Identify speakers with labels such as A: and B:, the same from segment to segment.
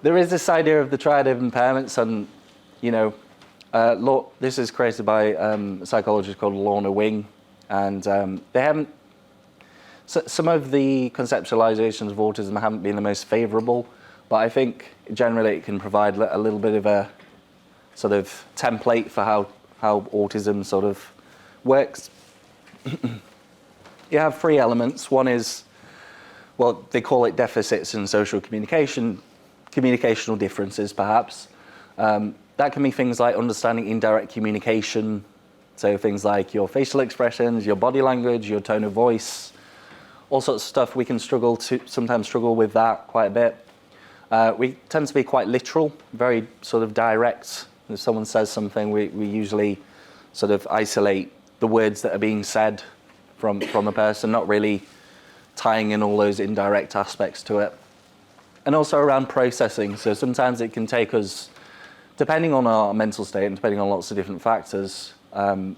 A: there is this idea of the triad of impairments, and this is created by a psychologist called Lorna Wing, and they haven't. Some of the conceptualizations of autism haven't been the most favourable, but I think generally it can provide a little bit of a sort of template for how autism sort of works. You have three elements. One is, well, they call it deficits in social communication, communicational differences perhaps. That can be things like understanding indirect communication, so things like your facial expressions, your body language, your tone of voice, all sorts of stuff. We can sometimes struggle with that quite a bit. We tend to be quite literal, very sort of direct. If someone says something, we usually sort of isolate the words that are being said from a person, not really tying in all those indirect aspects to it. And also around processing. So sometimes it can take us, depending on our mental state and depending on lots of different factors, perhaps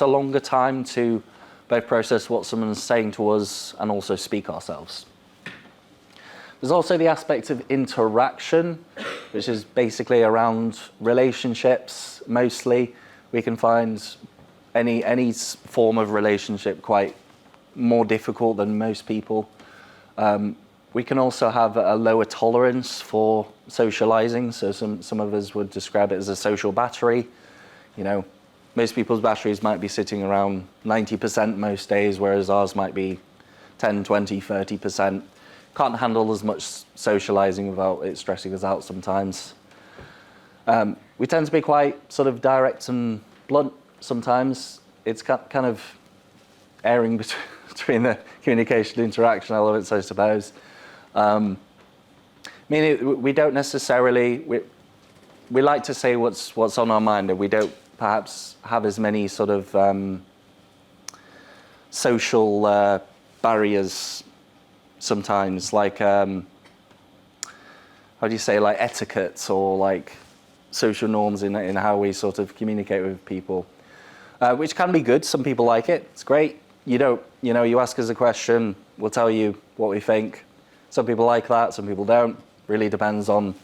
A: a longer time to both process what someone's saying to us and also speak ourselves. There's also the aspect of interaction, which is basically around relationships mostly. We can find any form of relationship quite more difficult than most people. We can also have a lower tolerance for socializing. So some of us would describe it as a social battery. Most people's batteries might be sitting around 90% most days, whereas ours might be 10, 20, 30%. Can't handle as much socializing without it stressing us out sometimes. We tend to be quite sort of direct and blunt sometimes. It's kind of erring between the communication interaction elements, I suppose. We don't necessarily, we like to say what's on our mind, and we don't perhaps have as many sort of social barriers sometimes, like how do you say, like etiquettes or like social norms in how we sort of communicate with people, which can be good. Some people like it. It's great. You ask us a question, we'll tell you what we think. Some people like that, some people don't. Really depends on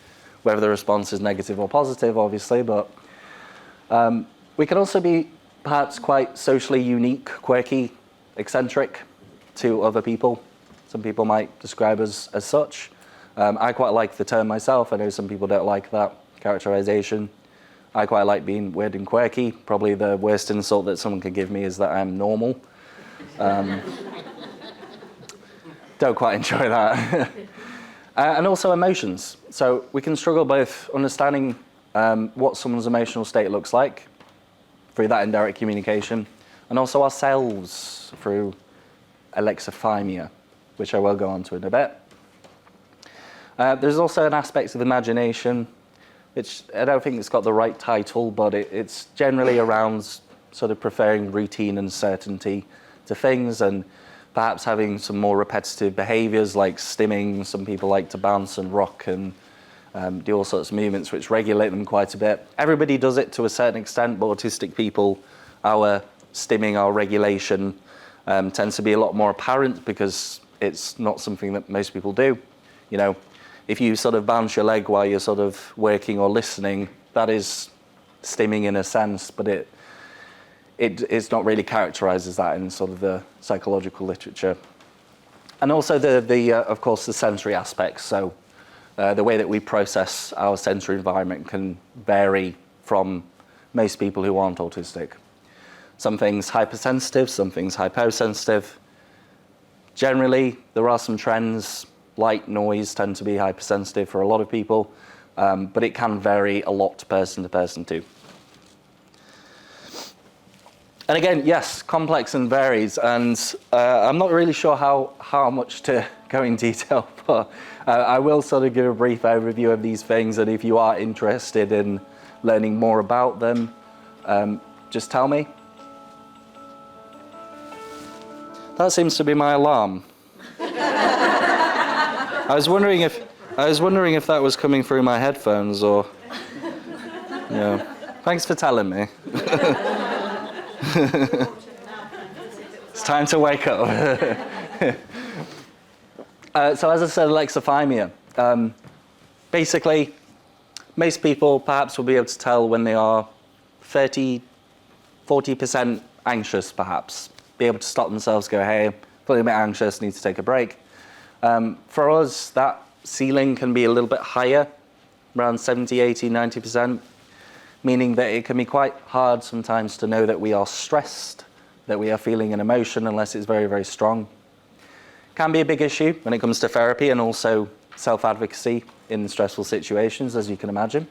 A: whether the response is negative or positive, obviously, but we can also be perhaps quite socially unique, quirky, eccentric to other people. Some people might describe us as such. I quite like the term myself. I know some people don't like that characterization. I quite like being weird and quirky. Probably the worst insult that someone could give me is that I'm normal. Don't quite enjoy that. And also emotions. So we can struggle both understanding what someone's emotional state looks like through that indirect communication, and also ourselves through alexithymia, which I will go on to in a bit. There's also an aspect of imagination, which I don't think it's got the right title, but it's generally around sort of preferring routine and certainty to things, and perhaps having some more repetitive behaviors like stimming. Some people like to bounce and rock and do all sorts of movements which regulate them quite a bit. Everybody does it to a certain extent, but autistic people, our stimming, our regulation tends to be a lot more apparent because it's not something that most people do. If you sort of bounce your leg while you're sort of working or listening, that is stimming in a sense, but it's not really characterized as that in sort of the psychological literature. And also of course, the sensory aspects. So the way that we process our sensory environment can vary from most people who aren't autistic. Some things hypersensitive, some things hyposensitive. Generally, there are some trends. Light, noise tend to be hypersensitive for a lot of people, but it can vary a lot person to person too. And again, yes, complex and varies, and I'm not really sure how much to go in detail, but I will sort of give a brief overview of these things, and if you are interested in learning more about them, just tell me. That seems to be my alarm. I was wondering if that was coming through my headphones or. Yeah. Thanks for telling me. It's time to wake up. So as I said, alexithymia. Basically, most people perhaps will be able to tell when they are 40% anxious, perhaps. Be able to stop themselves, go, hey, feeling a bit anxious, need to take a break. For us, that ceiling can be a little bit higher, around 70, 80, 90%, meaning that it can be quite hard sometimes to know that we are stressed, that we are feeling an emotion unless it's very, very strong. Can be a big issue when it comes to therapy and also self-advocacy in stressful situations, as you can imagine.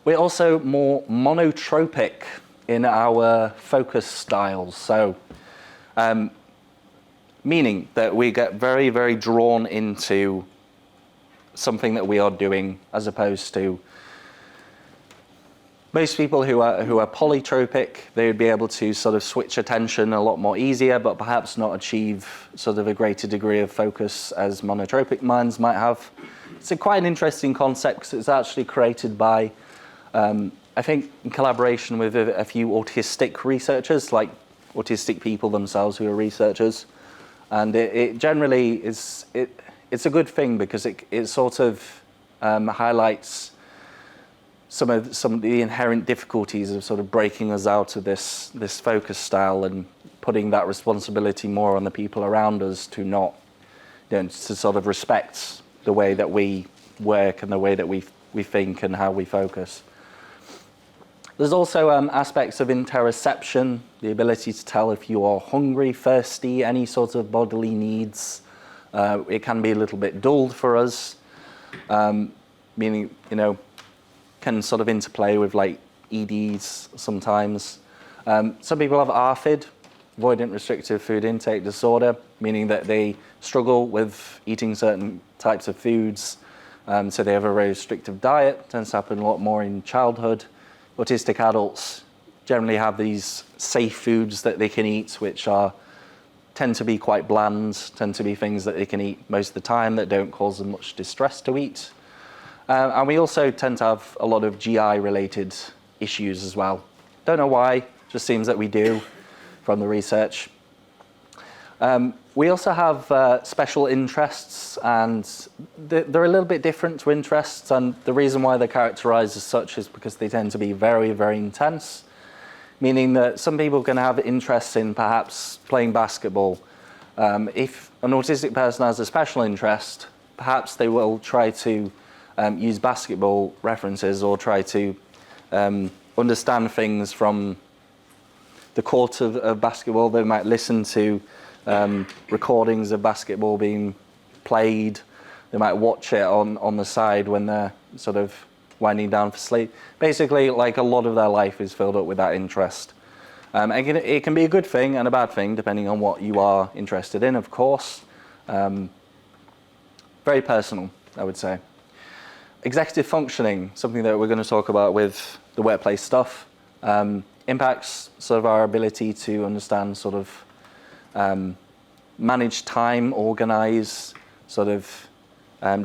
A: We're also more monotropic in our focus styles. So, meaning that we get very, very drawn into something that we are doing, as opposed to most people who are polytropic. They would be able to sort of switch attention a lot more easier, but perhaps not achieve sort of a greater degree of focus as monotropic minds might have. It's quite an interesting concept because it's actually created by, I think, in collaboration with a few autistic researchers, like autistic people themselves who are researchers. And it generally is, it's a good thing because it sort of highlights some of the inherent difficulties of sort of breaking us out of this focus style and putting that responsibility more on the people around us to not, to sort of respect the way that we work and the way that we think and how we focus. There's also aspects of interoception, the ability to tell if you are hungry, thirsty, any sort of bodily needs. It can be a little bit dulled for us, meaning, can sort of interplay with like EDs sometimes. Some people have ARFID, avoidant restrictive food intake disorder, meaning that they struggle with eating certain types of foods. So they have a very restrictive diet, tends to happen a lot more in childhood. Autistic adults generally have these safe foods that they can eat, which tend to be quite bland, tend to be things that they can eat most of the time that don't cause them much distress to eat. And we also tend to have a lot of GI-related issues as well. Don't know why, just seems that we do from the research. We also have special interests, and they're a little bit different to interests, and the reason why they're characterized as such is because they tend to be very, very intense, meaning that some people can have interests in perhaps playing basketball. If an autistic person has a special interest, perhaps they will try to use basketball references or try to understand things from the court of basketball. They might listen to recordings of basketball being played. They might watch it on the side when they're sort of winding down for sleep. Basically, like a lot of their life is filled up with that interest. It can be a good thing and a bad thing, depending on what you are interested in, of course. Very personal, I would say. Executive functioning, something that we're going to talk about with the workplace stuff, impacts sort of our ability to understand sort of manage time, organize, sort of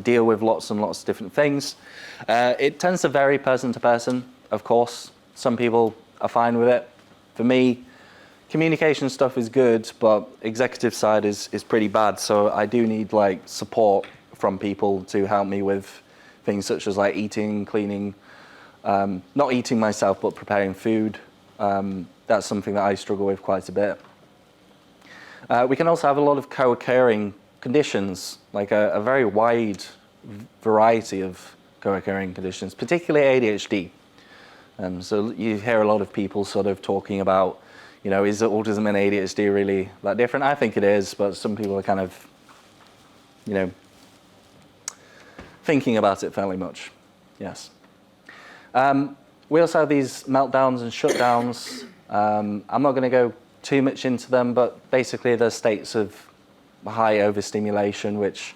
A: deal with lots and lots of different things. It tends to vary person to person, of course. Some people are fine with it. For me, communication stuff is good, but executive side is pretty bad. So I do need like support from people to help me with things such as like eating, cleaning, not eating myself, but preparing food. That's something that I struggle with quite a bit. We can also have a lot of co-occurring conditions, like a very wide variety of co-occurring conditions, particularly ADHD. So you hear a lot of people sort of talking about, is autism and ADHD really that different? I think it is, but some people are kind of, thinking about it fairly much, yes. We also have these meltdowns and shutdowns. I'm not going to go too much into them, but basically they're states of high overstimulation which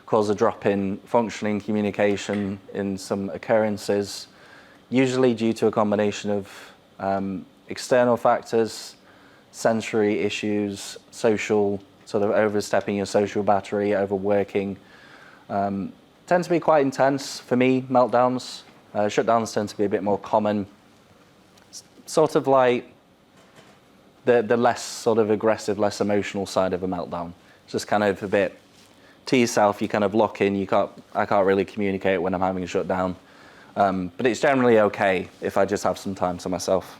A: cause a drop in functioning, communication in some occurrences, usually due to a combination of external factors, sensory issues, social, sort of overstepping your social battery, overworking. Tend to be quite intense for me, meltdowns. Shutdowns tend to be a bit more common. Sort of like the less sort of aggressive, less emotional side of a meltdown. Just kind of a bit to yourself, you kind of lock in. I can't really communicate when I'm having a shutdown. But it's generally okay if I just have some time to myself.